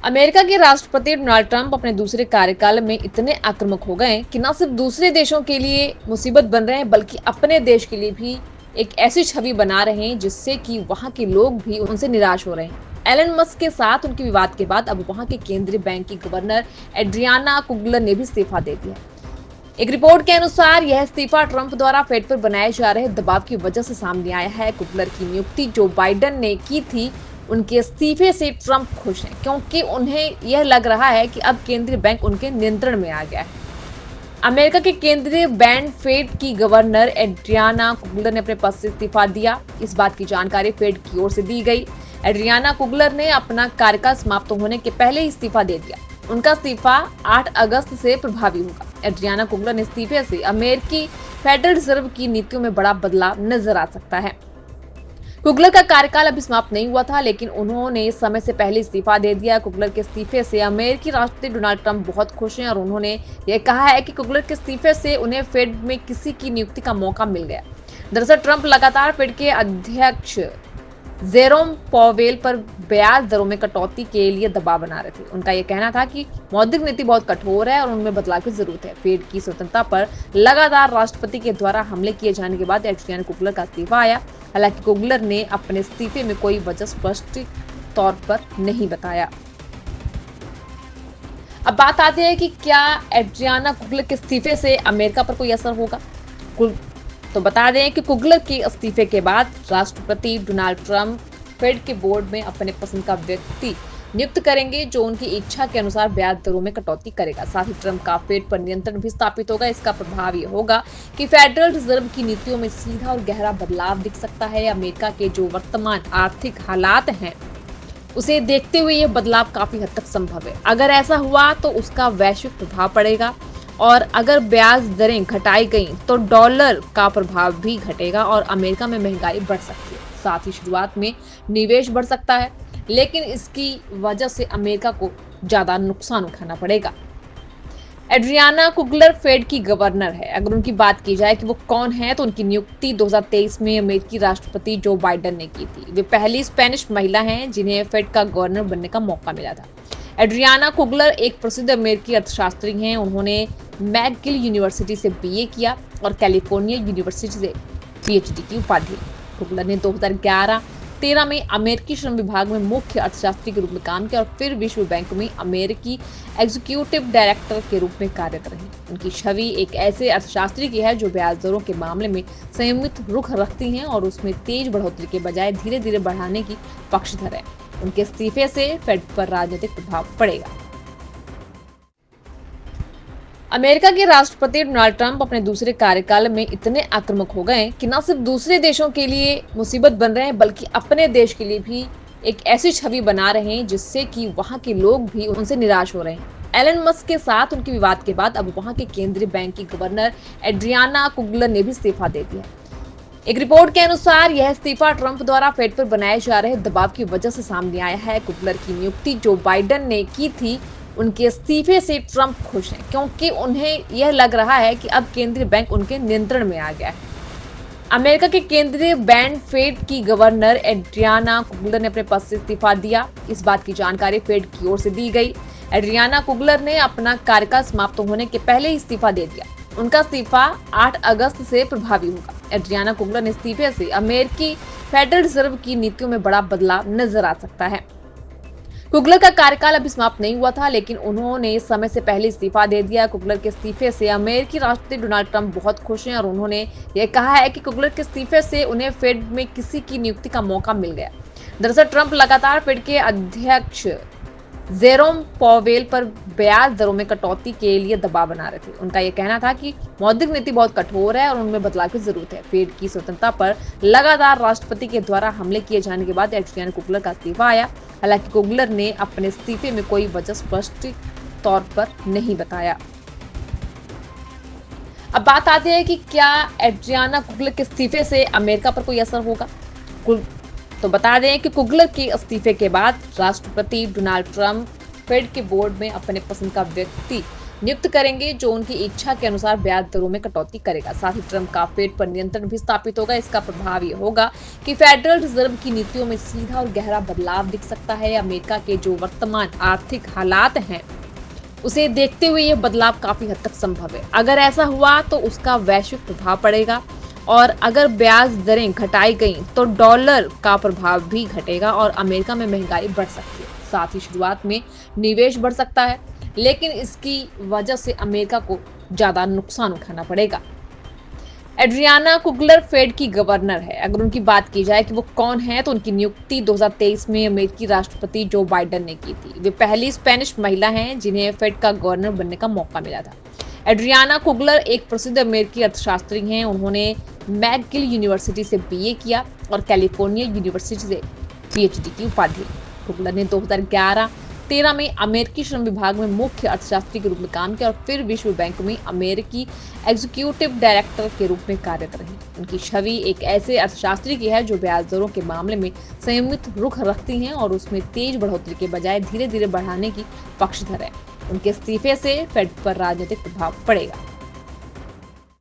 America के राष्ट्रपति Donald Trump अपने दूसरे कार्यकाल में इतने आक्रामक हो गए कि न सिर्फ दूसरे देशों के लिए मुसीबत बन रहे हैं बल्कि अपने देश के लिए भी एक ऐसी छवि बना रहे हैं जिससे कि वहां के लोग भी उनसे निराश हो रहे हैं। एलन मस्क के साथ उनके विवाद के बाद अब वहां के केंद्रीय बैंक की गवर्नर एड्रियाना कुगलर ने भी इस्तीफा दे दिया। एक रिपोर्ट के अनुसार यह इस्तीफा ट्रंप द्वारा फेड पर बनाए जा रहे दबाव की वजह से सामने आया है। कुगलर की नियुक्ति जो बाइडेन ने की थी, उनके इस्तीफे से ट्रंप खुश हैं क्योंकि उन्हें यह लग रहा है कि अब केंद्रीय बैंक उनके नियंत्रण में आ गया है। अमेरिका के केंद्रीय बैंक फेड की गवर्नर एड्रियाना कुगलर ने अपने पद से इस्तीफा दिया। इस बात की जानकारी फेड की ओर से दी गई। एड्रियाना कुगलर ने अपना कार्यकाल समाप्त होने के पहले ही इस्तीफा दे दिया। उनका इस्तीफा 8 अगस्त से प्रभावी होगा। एड्रियाना कुगलर ने इस्तीफे से अमेरिकी फेडरल रिजर्व की नीतियों में बड़ा बदलाव नजर आ सकता है। कुगलर का कार्यकाल अभी समाप्त नहीं हुआ था, लेकिन उन्होंने समय से पहले इस्तीफा दे दिया। कुगलर के इस्तीफे से अमेरिकी राष्ट्रपति डोनाल्ड ट्रंप बहुत खुश हैं और उन्होंने यह कहा है कि कुगलर के इस्तीफे से उन्हें फेड में किसी की नियुक्ति का मौका मिल गया। दरअसल ट्रंप लगातार फेड के अध्यक्ष जेरोम पॉवेल पर ब्याज दरों में कटौती के लिए दबाव बना रहे थे। उनका यह कहना था कि मौद्रिक नीति बहुत कठोर है और उनमें बदलाव की जरूरत है। फेड की स्वतंत्रता पर लगातार राष्ट्रपति के द्वारा हमले किए जाने के बाद एड्रियाना कुगलर का इस्तीफा आया। हालांकि कुगलर ने अपने इस्तीफे में कोई वजह स्पष्ट तौर पर नहीं बताया। अब बात आती है कि क्या एड्रियाना कुगलर के इस्तीफे से अमेरिका पर कोई असर होगा। तो बता दें कि कुगलर के इस्तीफे के बाद राष्ट्रपति डोनाल्ड ट्रंप फेड के बोर्ड में अपने पसंद का व्यक्ति नियुक्त करेंगे जो उनकी इच्छा के अनुसार ब्याज दरों में कटौती करेगा। साथ ही ट्रंप का फेड पर नियंत्रण भी स्थापित होगा। इसका प्रभाव ये होगा कि फेडरल रिजर्व की नीतियों में सीधा और गहरा बदलाव दिख सकता है। अमेरिका के जो वर्तमान आर्थिक हालात हैं, उसे देखते हुए यह बदलाव काफी हद तक संभव है। अगर ऐसा हुआ तो उसका वैश्विक प्रभाव पड़ेगा और अगर ब्याज दरें घटाई गई तो डॉलर का प्रभाव भी घटेगा और अमेरिका में महंगाई बढ़ सकती है। साथ ही शुरुआत में निवेश बढ़ सकता है, लेकिन इसकी वजह से अमेरिका को ज्यादा नुकसान उठाना पड़ेगा। एड्रियाना कुगलर फेड की गवर्नर है। अगर उनकी बात की जाए कि वो कौन है, तो उनकी नियुक्ति 2023 में अमेरिकी राष्ट्रपति जो बाइडेन ने की थी। वे पहली स्पेनिश महिला हैं जिन्हें फेड का गवर्नर बनने का मौका मिला था। एड्रियाना कुगलर एक प्रसिद्ध अमेरिकी अर्थशास्त्री हैं। उन्होंने मैकगिल यूनिवर्सिटी से बीए किया और कैलिफोर्निया यूनिवर्सिटी से पीएचडी की उपाधि। कुगलर ने 2011-13 में अमेरिकी श्रम विभाग में मुख्य अर्थशास्त्री के रूप में काम किया और फिर विश्व बैंक में अमेरिकी एग्जीक्यूटिव डायरेक्टर के रूप में कार्यरत रही। उनकी छवि एक ऐसे अर्थशास्त्री की है जो ब्याज दरों के मामले में संयमित रुख रखती हैं और उसमें तेज बढ़ोतरी के बजाय धीरे धीरे बढ़ाने की पक्षधर है। उनके इस्तीफे से फेड पर राजनीतिक प्रभाव पड़ेगा। अमेरिका के राष्ट्रपति डोनाल्ड ट्रंप अपने दूसरे कार्यकाल में इतने आक्रामक हो गए कि न सिर्फ दूसरे देशों के लिए मुसीबत बन रहे हैं बल्कि अपने देश के लिए भी एक ऐसी छवि बना रहे हैं जिससे कि वहां के लोग भी उनसे निराश हो रहे हैं। एलन मस्क के साथ उनके विवाद के बाद अब वहां के केंद्रीय बैंक की गवर्नर एड्रियाना कुगलर ने भी इस्तीफा दे दिया। एक रिपोर्ट के अनुसार यह इस्तीफा ट्रंप द्वारा फेड पर बनाए जा रहे दबाव की वजह से सामने आया है। कुगलर की नियुक्ति जो बाइडेन ने की थी, उनके इस्तीफे से ट्रंप खुश हैं क्योंकि उन्हें यह लग रहा है कि अब केंद्रीय बैंक उनके नियंत्रण में आ गया है। अमेरिका के केंद्रीय बैंक फेड की गवर्नर एड्रियाना कुगलर ने अपने पद से इस्तीफा दिया। इस बात की जानकारी फेड की ओर से दी गई। एड्रियाना कुगलर ने अपना कार्यकाल समाप्त होने के पहले ही इस्तीफा दे दिया। उनका इस्तीफा 8 अगस्त से प्रभावी होगा। एड्रियाना कुगलर ने इस्तीफे से अमेरिकी फेडरल रिजर्व की नीतियों में बड़ा बदलाव नजर आ सकता है। कुगलर का कार्यकाल अभी समाप्त नहीं हुआ था, लेकिन उन्होंने समय से पहले इस्तीफा दे दिया। कुगलर के इस्तीफे से अमेरिकी राष्ट्रपति डोनाल्ड ट्रंप बहुत खुश हैं और उन्होंने यह कहा है कि कुगलर के इस्तीफे से उन्हें फेड में किसी की नियुक्ति का मौका मिल गया। दरअसल ट्रंप लगातार फेड के अध्यक्ष जेरोम पॉवेल पर ब्याज दरों में कटौती के लिए दबाव बना रहे थे। उनका यह कहना था कि मौद्रिक नीति बहुत कठोर है और उनमें बदलाव की जरूरत है। फेड की स्वतंत्रता पर लगातार राष्ट्रपति के द्वारा हमले किए जाने के बाद एड्रियाना कुगलर का इस्तीफा आया। हालांकि कुगलर ने अपने इस्तीफे में कोई वजह स्पष्ट तौर पर नहीं बताया। अब बात आती है कि क्या एड्रियाना कुगलर के इस्तीफे से अमेरिका पर कोई असर होगा। तो बता दें कि कुगलर के इस्तीफे के बाद राष्ट्रपति डोनाल्ड ट्रंप फेड के बोर्ड में अपने पसंद का व्यक्ति नियुक्त करेंगे जो उनकी इच्छा के अनुसार ब्याज दरों में कटौती करेगा। साथ ही ट्रंप का फेड पर नियंत्रण भी स्थापित होगा। इसका प्रभाव ये होगा कि फेडरल रिजर्व की नीतियों में सीधा और गहरा बदलाव दिख सकता है। अमेरिका के जो वर्तमान आर्थिक हालात हैं उसे देखते हुए यह बदलाव काफी हद तक संभव है। अगर ऐसा हुआ तो उसका वैश्विक प्रभाव पड़ेगा और अगर ब्याज दरें घटाई गई तो डॉलर का प्रभाव भी घटेगा और अमेरिका में महंगाई बढ़ सकती है। साथ ही शुरुआत में निवेश बढ़ सकता है, लेकिन इसकी वजह से अमेरिका को ज्यादा नुकसान उठाना पड़ेगा। एड्रियाना कुगलर फेड की गवर्नर है। अगर उनकी बात की जाए कि वो कौन है, तो उनकी नियुक्ति 2023 में अमेरिकी राष्ट्रपति जो बाइडेन ने की थी। वे पहली स्पेनिश महिला हैं जिन्हें फेड का गवर्नर बनने का मौका मिला था। एड्रियाना कुगलर एक प्रसिद्ध अमेरिकी अर्थशास्त्री हैं। उन्होंने मैकगिल यूनिवर्सिटी से बीए किया और कैलिफोर्निया यूनिवर्सिटी से पीएचडी की उपाधि ली। कुगलर ने 2011-13 में अमेरिकी श्रम विभाग में मुख्य अर्थशास्त्री के रूप में काम किया और फिर विश्व बैंक में अमेरिकी एग्जीक्यूटिव डायरेक्टर के रूप में कार्यरत रही। उनकी छवि एक ऐसे अर्थशास्त्री की है जो ब्याज दरों के मामले में संयमित रुख रखती हैं और उसमें तेज बढ़ोतरी के बजाय धीरे धीरे बढ़ाने की पक्षधर है। उनके इस्तीफे से फेड पर राजनीतिक प्रभाव पड़ेगा।